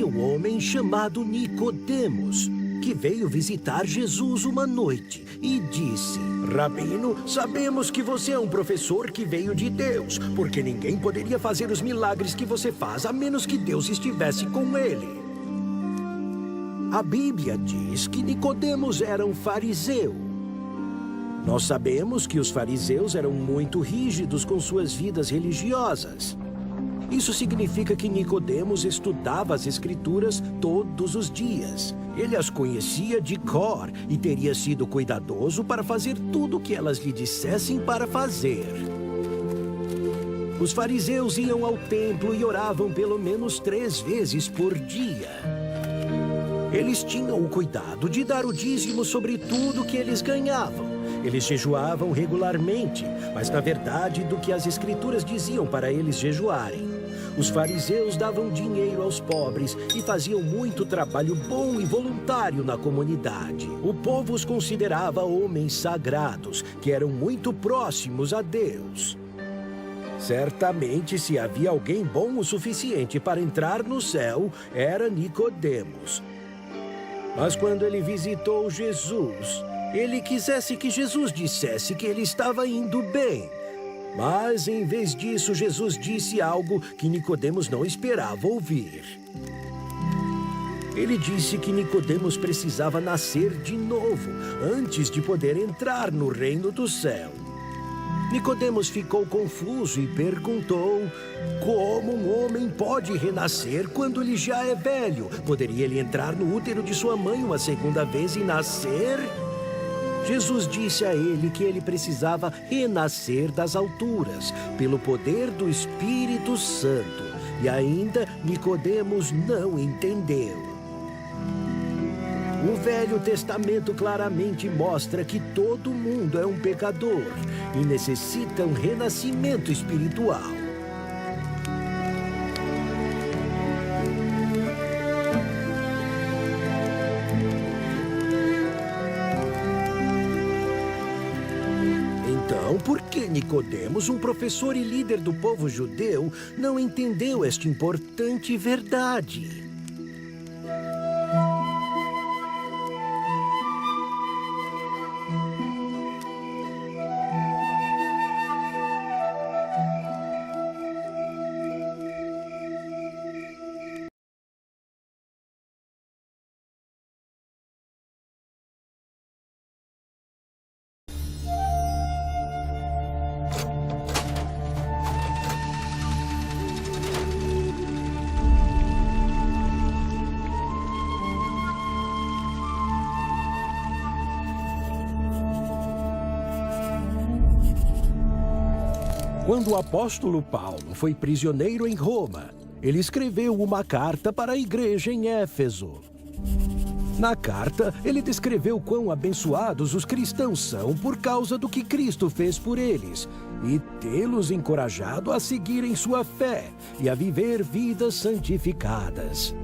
um homem chamado Nicodemos, que veio visitar Jesus uma noite e disse: Rabino, sabemos que você é um professor que veio de Deus, porque ninguém poderia fazer os milagres que você faz a menos que Deus estivesse com ele. A Bíblia diz que Nicodemos era um fariseu. Nós sabemos que os fariseus eram muito rígidos com suas vidas religiosas. Isso significa que Nicodemos estudava as Escrituras todos os dias. Ele as conhecia de cor e teria sido cuidadoso para fazer tudo o que elas lhe dissessem para fazer. Os fariseus iam ao templo e oravam pelo menos 3 vezes por dia. Eles tinham o cuidado de dar o dízimo sobre tudo que eles ganhavam. Eles jejuavam regularmente, mas na verdade do que as Escrituras diziam para eles jejuarem. Os fariseus davam dinheiro aos pobres e faziam muito trabalho bom e voluntário na comunidade. O povo os considerava homens sagrados, que eram muito próximos a Deus. Certamente, se havia alguém bom o suficiente para entrar no céu, era Nicodemos. Mas quando ele visitou Jesus, ele quisesse que Jesus dissesse que ele estava indo bem. Mas, em vez disso, Jesus disse algo que Nicodemos não esperava ouvir. Ele disse que Nicodemos precisava nascer de novo, antes de poder entrar no reino do céu. Nicodemos ficou confuso e perguntou: como um homem pode renascer quando ele já é velho? Poderia ele entrar no útero de sua mãe uma segunda vez e nascer? Jesus disse a ele que ele precisava renascer das alturas, pelo poder do Espírito Santo. E ainda Nicodemos não entendeu. O Velho Testamento claramente mostra que todo mundo é um pecador e necessita um renascimento espiritual. Então, por que Nicodemos, um professor e líder do povo judeu, não entendeu esta importante verdade? Quando o apóstolo Paulo foi prisioneiro em Roma, ele escreveu uma carta para a igreja em Éfeso. Na carta, ele descreveu quão abençoados os cristãos são por causa do que Cristo fez por eles e tê-los encorajado a seguirem sua fé e a viver vidas santificadas.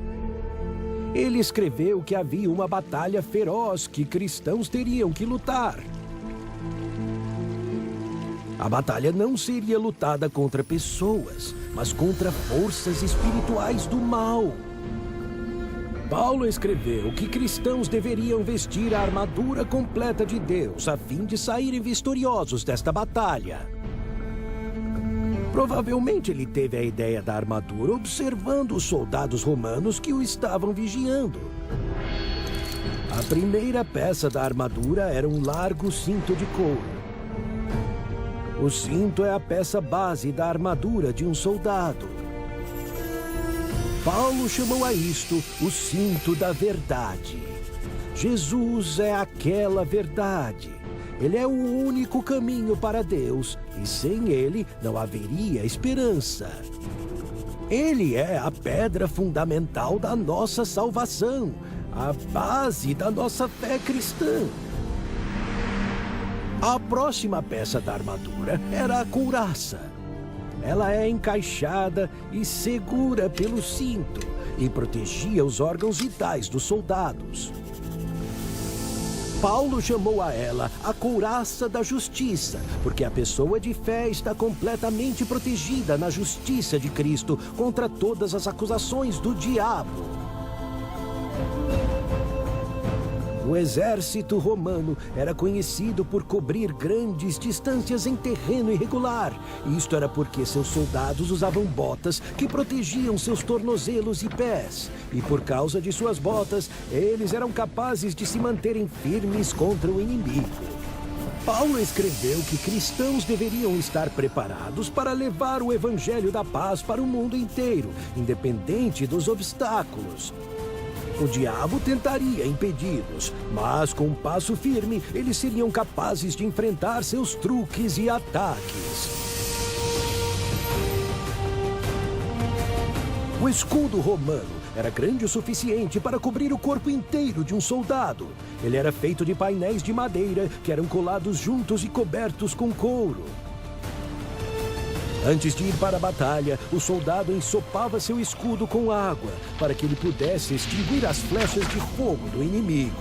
Ele escreveu que havia uma batalha feroz que cristãos teriam que lutar. A batalha não seria lutada contra pessoas, mas contra forças espirituais do mal. Paulo escreveu que cristãos deveriam vestir a armadura completa de Deus a fim de saírem vitoriosos desta batalha. Provavelmente ele teve a ideia da armadura observando os soldados romanos que o estavam vigiando. A primeira peça da armadura era um largo cinto de couro. O cinto é a peça base da armadura de um soldado. Paulo chamou a isto o cinto da verdade. Jesus é aquela verdade. Ele é o único caminho para Deus, e sem ele não haveria esperança. Ele é a pedra fundamental da nossa salvação, a base da nossa fé cristã. A próxima peça da armadura era a couraça. Ela é encaixada e segura pelo cinto e protegia os órgãos vitais dos soldados. Paulo chamou a ela a couraça da justiça, porque a pessoa de fé está completamente protegida na justiça de Cristo contra todas as acusações do diabo. O exército romano era conhecido por cobrir grandes distâncias em terreno irregular. Isto era porque seus soldados usavam botas que protegiam seus tornozelos e pés. E por causa de suas botas, eles eram capazes de se manterem firmes contra o inimigo. Paulo escreveu que cristãos deveriam estar preparados para levar o evangelho da paz para o mundo inteiro, independente dos obstáculos. O diabo tentaria impedi-los, mas com um passo firme, eles seriam capazes de enfrentar seus truques e ataques. O escudo romano era grande o suficiente para cobrir o corpo inteiro de um soldado. Ele era feito de painéis de madeira que eram colados juntos e cobertos com couro. Antes de ir para a batalha, o soldado ensopava seu escudo com água para que ele pudesse extinguir as flechas de fogo do inimigo.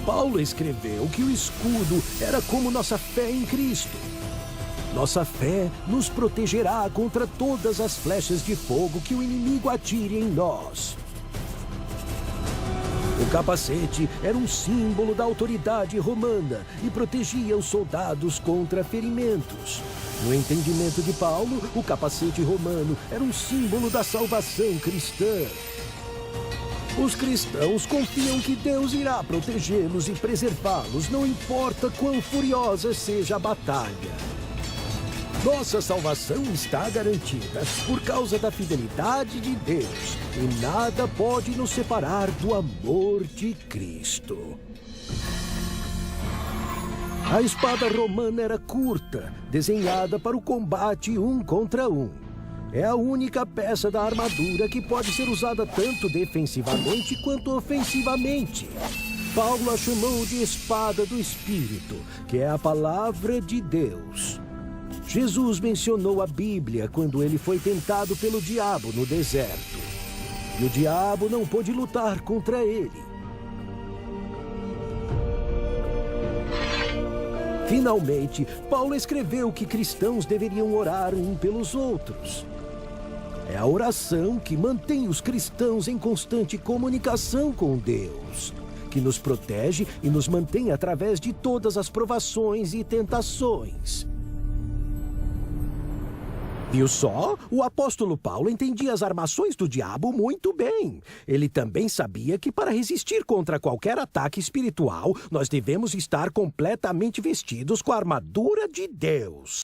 Paulo escreveu que o escudo era como nossa fé em Cristo. Nossa fé nos protegerá contra todas as flechas de fogo que o inimigo atire em nós. O capacete era um símbolo da autoridade romana e protegia os soldados contra ferimentos. No entendimento de Paulo, o capacete romano era um símbolo da salvação cristã. Os cristãos confiam que Deus irá protegê-los e preservá-los, não importa quão furiosa seja a batalha. Nossa salvação está garantida por causa da fidelidade de Deus, e nada pode nos separar do amor de Cristo. A espada romana era curta, desenhada para o combate um contra um. É a única peça da armadura que pode ser usada tanto defensivamente quanto ofensivamente. Paulo a chamou de espada do Espírito, que é a palavra de Deus. Jesus mencionou a Bíblia quando ele foi tentado pelo diabo no deserto. E o diabo não pôde lutar contra ele. Finalmente, Paulo escreveu que cristãos deveriam orar um pelos outros. É a oração que mantém os cristãos em constante comunicação com Deus, que nos protege e nos mantém através de todas as provações e tentações. Viu só? O apóstolo Paulo entendia as armações do diabo muito bem. Ele também sabia que para resistir contra qualquer ataque espiritual, nós devemos estar completamente vestidos com a armadura de Deus.